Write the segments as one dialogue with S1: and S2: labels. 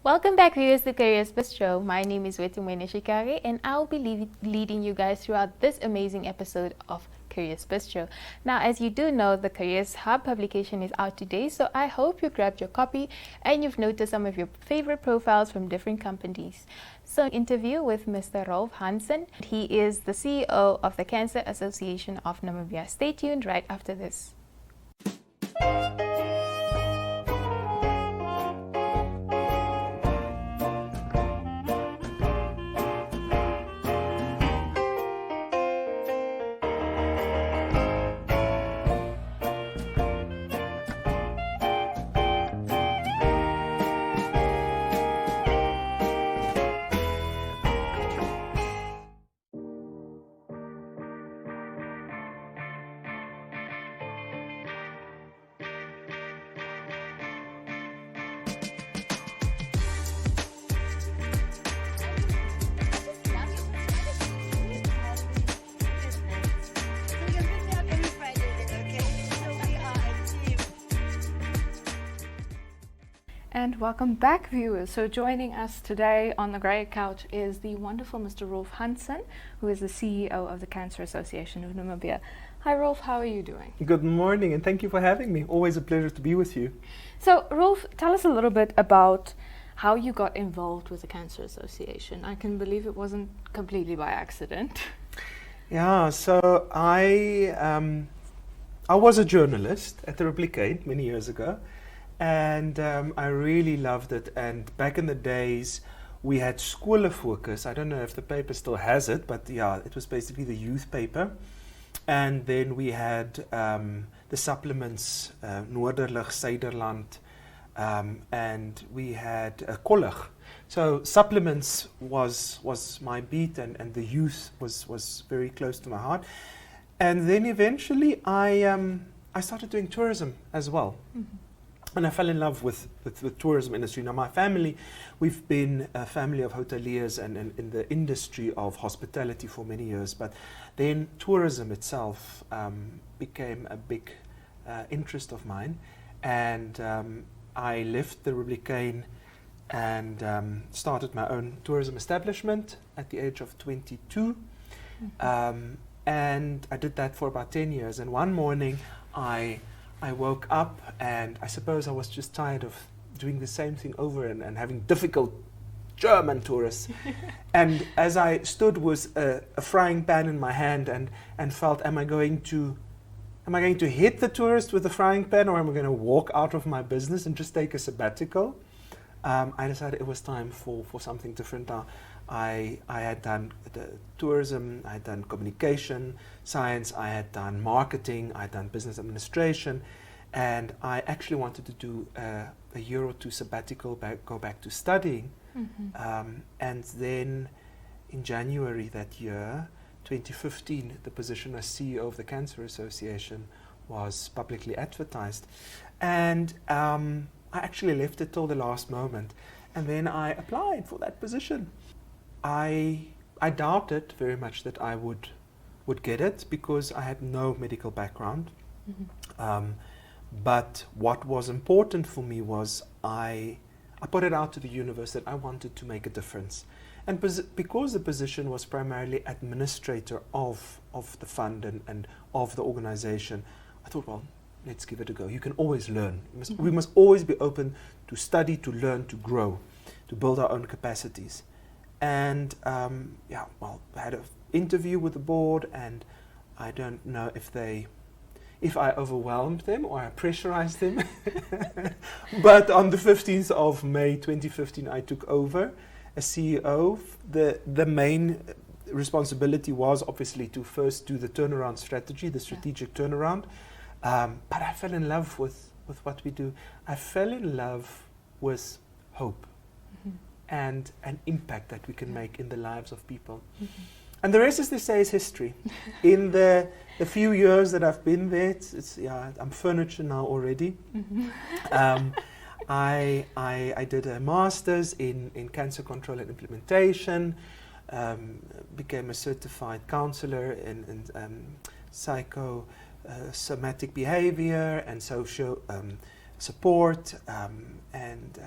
S1: Welcome back, viewers, to Careers Bistro. My name is Wetumwene Shikari, and I'll be leading you guys throughout this amazing episode of Careers Bistro. Now, as you do know, the Careers Hub publication is out today, so I hope you grabbed your copy and you've noticed some of your favorite profiles from different companies. So, interview with Mr. Rolf Hansen. He is the CEO of the Cancer Association of Namibia. Stay tuned right after this.
S2: And welcome back, viewers. So joining us today on the grey couch is the wonderful Mr. Rolf Hansen, who is the CEO of the Cancer Association of Namibia. Hi Rolf, how are you doing?
S3: Good morning, and thank you for having me. Always a pleasure to be with you.
S2: So Rolf, tell us a little bit about how you got involved with the Cancer Association. I can believe it wasn't completely by accident.
S3: Yeah, so I was a journalist at the Republicane many years ago. And I really loved it. And back in the days, we had Skole Focus. I don't know if the paper still has it, but yeah, it was basically the youth paper. And then we had the supplements, Noorderlig, Suiderland, and we had Kollig. So supplements was my beat, and the youth was very close to my heart. And then eventually I started doing tourism as well. Mm-hmm. And I fell in love with the tourism industry. Now, my family, we've been a family of hoteliers and in the industry of hospitality for many years. But then tourism itself became a big interest of mine. And I left the Republicane and started my own tourism establishment at the age of 22. Mm-hmm. And I did that for about 10 years. And one morning, I woke up, and I suppose I was just tired of doing the same thing over and having difficult German tourists. And as I stood with a frying pan in my hand and felt, am I going to hit the tourist with the frying pan, or am I going to walk out of my business and just take a sabbatical? I decided it was time for something different. I had done the tourism, I had done communication science, I had done marketing, I had done business administration, and I actually wanted to do a year or two sabbatical, go back to studying. Mm-hmm. And then in January that year, 2015, the position as CEO of the Cancer Association was publicly advertised. And I actually left it till the last moment, and then I applied for that position. I doubted very much that I would get it because I had no medical background. Mm-hmm. But what was important for me was I put it out to the universe that I wanted to make a difference. And because the position was primarily administrator of the fund and of the organization, I thought, well, let's give it a go. You can always learn. We must always be open to study, to learn, to grow, to build our own capacities. And I had an interview with the board, and I don't know if I overwhelmed them or I pressurized them. But on the 15th of May 2015, I took over as CEO. The main responsibility was obviously to first do the turnaround strategy, the strategic turnaround. But I fell in love with what we do. I fell in love with hope. Mm-hmm. And an impact that we can make in the lives of people. Mm-hmm. And the rest, as they say, is history. In the few years that I've been there, I'm furniture now already. Mm-hmm. I did a master's in cancer control and implementation, became a certified counselor in psychosomatic behavior and social support, and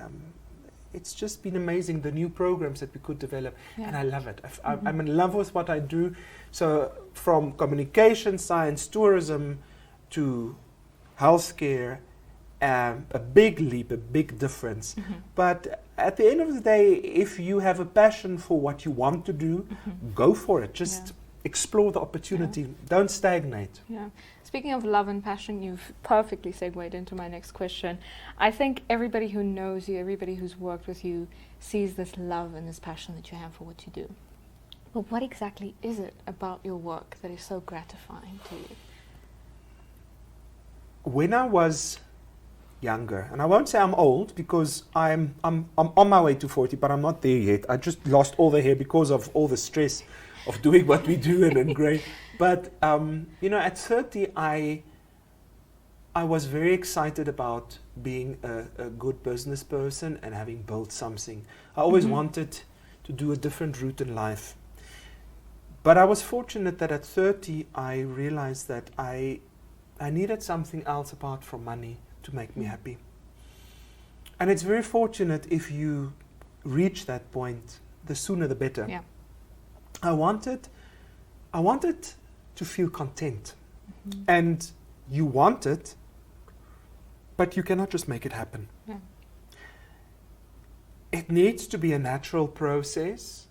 S3: it's just been amazing, the new programs that we could develop, and I love it. I'm in love with what I do. So from communication science, tourism, to healthcare, a big leap, a big difference. But at the end of the day, if you have a passion for what you want to do, go for it. Just explore the opportunity. Don't stagnate.
S2: Yeah. Speaking of love and passion, you've perfectly segued into my next question. I think everybody who knows you, everybody who's worked with you, sees this love and this passion that you have for what you do. But what exactly is it about your work that is so gratifying to you?
S3: When I was younger, and I won't say I'm old because I'm on my way to 40, but I'm not there yet. I just lost all the hair because of all the stress of doing what we do and grey. But you know, at 30, I was very excited about being a good business person and having built something. I always wanted to do a different route in life. But I was fortunate that at 30, I realized that I needed something else apart from money to make me happy. And it's very fortunate if you reach that point, the sooner the better.
S2: Yeah.
S3: I wanted to feel content. And you want it, but you cannot just make it happen.
S2: Yeah.
S3: It needs to be a natural process,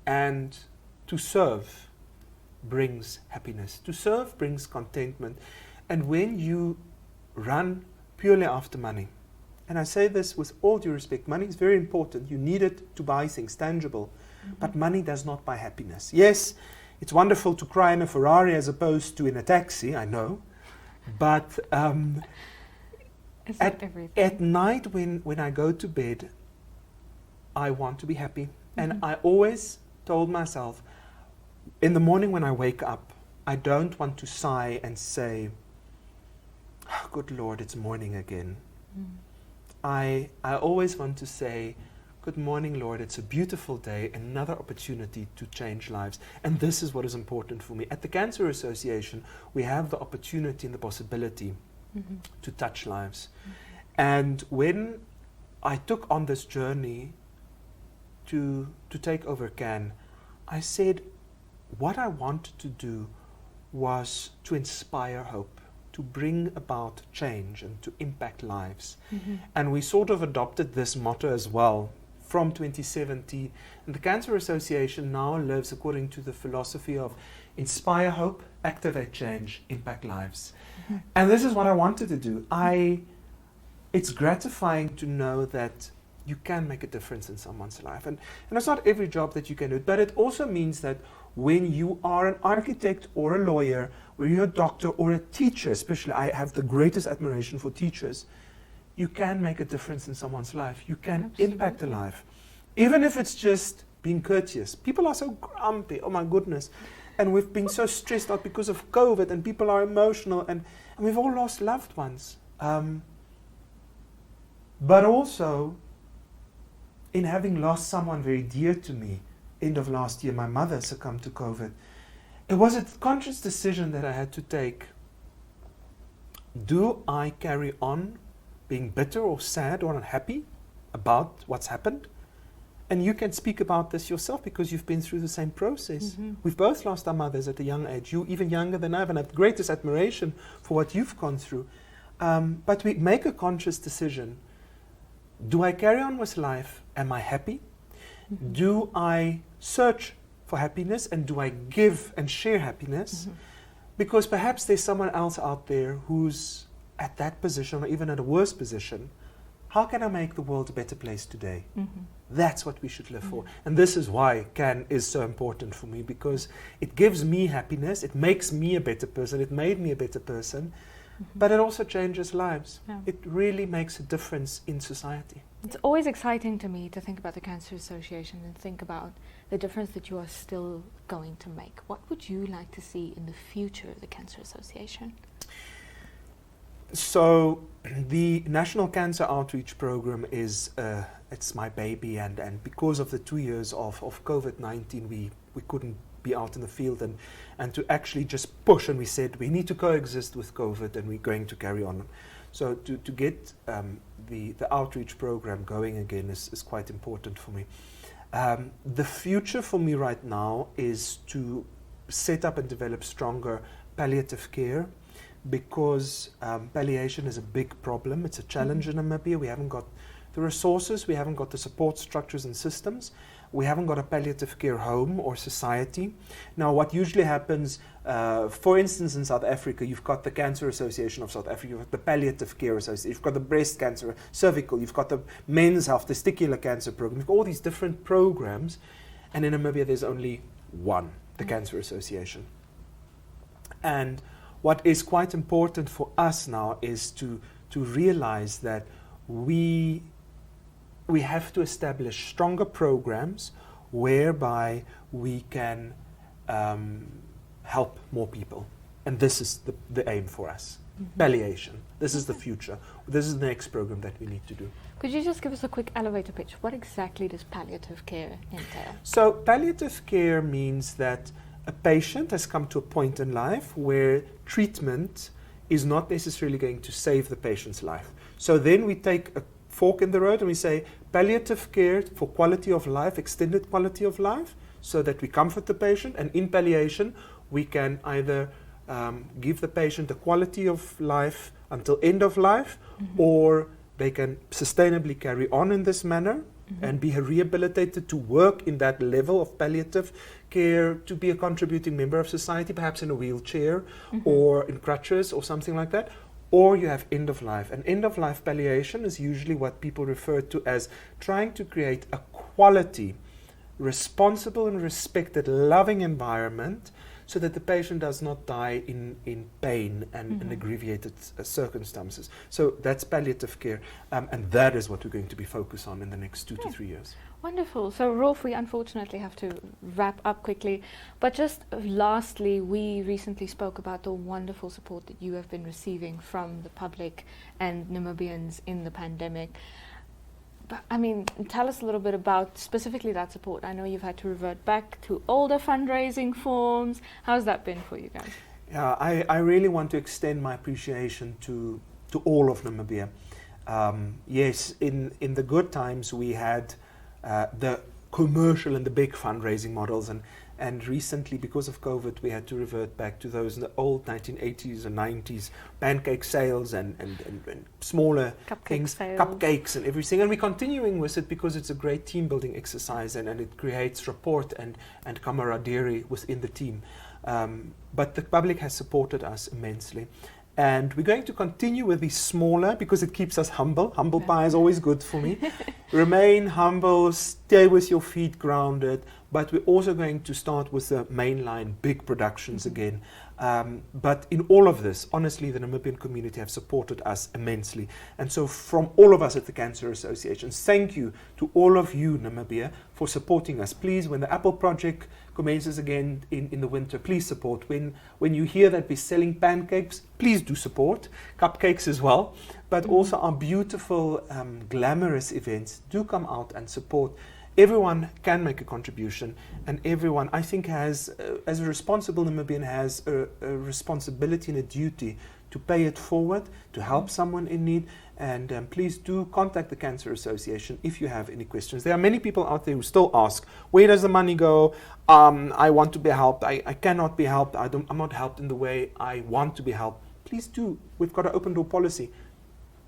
S3: and to serve brings happiness. To serve brings contentment. And when you run purely after money, and I say this with all due respect, money is very important. You need it to buy things tangible, but money does not buy happiness. Yes, it's wonderful to cry in a Ferrari as opposed to in a taxi, I know, but
S2: It's not everything.
S3: at night when I go to bed, I want to be happy. And I always told myself, in the morning when I wake up, I don't want to sigh and say, oh, good Lord, it's morning again. I always want to say, good morning, Lord, it's a beautiful day, another opportunity to change lives. And this is what is important for me. At the Cancer Association, we have the opportunity and the possibility to touch lives. And when I took on this journey to take over CAN, I said, what I wanted to do was to inspire hope, to bring about change and to impact lives. And we sort of adopted this motto as well from 2017. And the Cancer Association now lives according to the philosophy of inspire hope, activate change, impact lives. And this is what I wanted to do. It's gratifying to know that you can make a difference in someone's life. And it's not every job that you can do, but it also means that when you are an architect or a lawyer, or you're a doctor or a teacher, especially I have the greatest admiration for teachers, you can make a difference in someone's life. You can impact a life. Even if it's just being courteous. People are so grumpy, oh my goodness. And we've been so stressed out because of COVID, and people are emotional, and we've all lost loved ones. But also, in having lost someone very dear to me, end of last year, my mother succumbed to COVID. It was a conscious decision that I had to take. Do I carry on being bitter or sad or unhappy about what's happened? And you can speak about this yourself because you've been through the same process. We've both lost our mothers at a young age. You even younger than I have, and I have the greatest admiration for what you've gone through. But we make a conscious decision. Do I carry on with life? Am I happy? Do I search for happiness, and do I give and share happiness? Because perhaps there's someone else out there who's at that position or even at a worse position. How can I make the world a better place today? That's what we should live for. And this is why CAN is so important for me, because it gives me happiness, it makes me a better person, it made me a better person, but it also changes lives. It really makes a difference in society.
S2: It's always exciting to me to think about the Cancer Association and think about the difference that you are still going to make. What would you like to see in the future of the Cancer Association?
S3: So the National Cancer Outreach Program is it's my baby, and because of the 2 years of COVID-19 we couldn't be out in the field and to actually just push. And we said we need to coexist with COVID, and we're going to carry on. So to get the outreach program going again is quite important for me. The future for me right now is to set up and develop stronger palliative care, because palliation is a big problem. It's a challenge in Namibia. We haven't got the resources, we haven't got the support structures and systems. We haven't got a palliative care home or society. Now, what usually happens, for instance, in South Africa, you've got the Cancer Association of South Africa, you've got the Palliative Care Association, you've got the breast cancer, cervical, you've got the men's health, testicular cancer program, you've got all these different programs, and in Namibia there's only one, the Cancer Association. And what is quite important for us now is to realize that we have to establish stronger programs whereby we can help more people. And this is the aim for us. Palliation. This is the future. This is the next program that we need to do.
S2: Could you just give us a quick elevator pitch? What exactly does palliative care entail?
S3: So palliative care means that a patient has come to a point in life where treatment is not necessarily going to save the patient's life. So then we take a fork in the road and we say palliative care for quality of life, extended quality of life, so that we comfort the patient, and in palliation we can either give the patient a quality of life until end of life, or they can sustainably carry on in this manner and be rehabilitated to work in that level of palliative care, to be a contributing member of society, perhaps in a wheelchair or in crutches or something like that. Or you have end of life. And end of life palliation is usually what people refer to as trying to create a quality, responsible and respected, loving environment, so that the patient does not die in pain and in abbreviated circumstances. So that's palliative care, and that is what we're going to be focused on in the next 2 to 3 years.
S2: Wonderful. So Rolf, we unfortunately have to wrap up quickly, but just lastly, we recently spoke about the wonderful support that you have been receiving from the public and Namibians in the pandemic. But, I mean, tell us a little bit about specifically that support. I know you've had to revert back to older fundraising forms. How's that been for you guys?
S3: Yeah, I really want to extend my appreciation to all of Namibia. Yes, in the good times we had the commercial and the big fundraising models, and recently, because of COVID, we had to revert back to those in the old 1980s and 90s, pancake sales and smaller things, cupcakes and everything. And we're continuing with it because it's a great team building exercise, and it creates rapport and camaraderie within the team. But the public has supported us immensely. And we're going to continue with these smaller, because it keeps us humble. Humble pie is always good for me. Remain humble, stay with your feet grounded, but we're also going to start with the mainline big productions again. But in all of this, honestly, the Namibian community have supported us immensely. And so from all of us at the Cancer Association, thank you to all of you, Namibia, for supporting us. Please, when the Apple project commences again in the winter, please support. When you hear that we're selling pancakes, please do support. Cupcakes as well. But also our beautiful, glamorous events. Do come out and support. Everyone can make a contribution, and everyone, I think, has, as a responsible Namibian, has a responsibility and a duty to pay it forward, to help someone in need. And please do contact the Cancer Association if you have any questions. There are many people out there who still ask, where does the money go? I want to be helped. I cannot be helped. I'm not helped in the way I want to be helped. Please do. We've got an open door policy.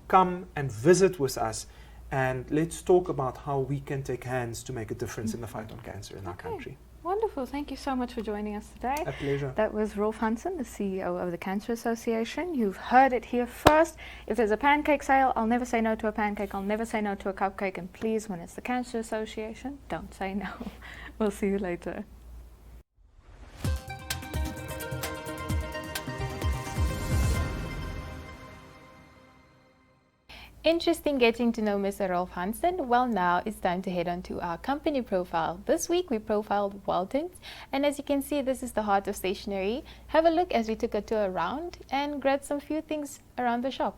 S3: Come and visit with us, and let's talk about how we can take hands to make a difference in the fight on cancer in our country.
S2: Wonderful. Thank you so much for joining us today.
S3: A pleasure.
S2: That was Rolf Hansen, the CEO of the Cancer Association. You've heard it here first. If there's a pancake sale, I'll never say no to a pancake. I'll never say no to a cupcake. And please, when it's the Cancer Association, don't say no. We'll see you later.
S1: Interesting getting to know Mr. Rolf Hansen. Well, now it's time to head on to our company profile. This week we profiled Waltons, and as you can see, this is the heart of stationery. Have a look as we took a tour around and grabbed some few things around the shop.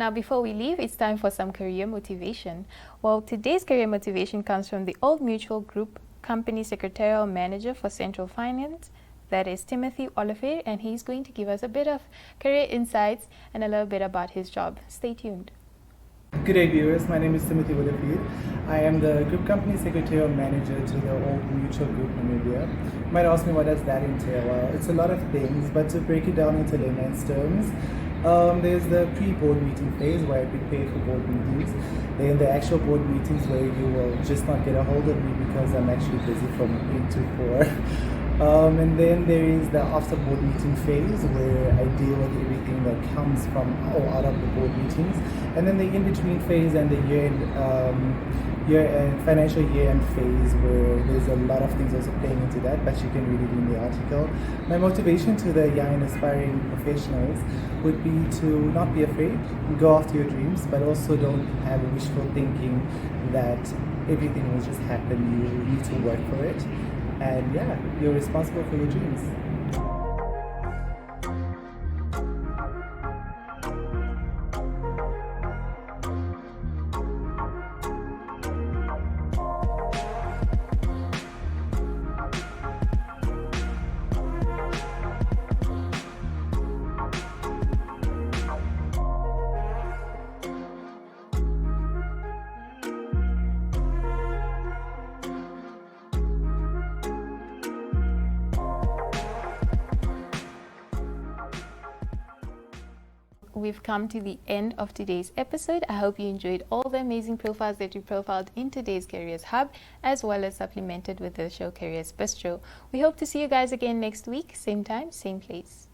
S1: Now, before we leave, it's time for some career motivation. Well, today's career motivation comes from the Old Mutual Group Company Secretarial Manager for Central Finance. That is Timothy Olivier, and he's going to give us a bit of career insights and a little bit about his job. Stay tuned.
S4: Good day, viewers. My name is Timothy Olivier. I am the Group Company Secretarial Manager to the Old Mutual Group Namibia. You might ask me, what does that entail? Well, it's a lot of things, but to break it down into layman's terms, there's the pre-board meeting phase where I prepare for board meetings. Then the actual board meetings where you will just not get a hold of me because I'm actually busy from 8 to 4. And then there is the after board meeting phase where I deal with everything that comes from or out of the board meetings. And then the in-between phase and the financial year-end phase where there's a lot of things also playing into that, but you can read it in the article. My motivation to the young and aspiring professionals would be to not be afraid, go after your dreams, but also don't have wishful thinking that everything will just happen. You need to work for it. And yeah, you're responsible for your dreams.
S1: We've come to the end of today's episode. I hope you enjoyed all the amazing profiles that we profiled in today's Careers Hub, as well as supplemented with the show Careers Bistro. We hope to see you guys again next week, same time, same place.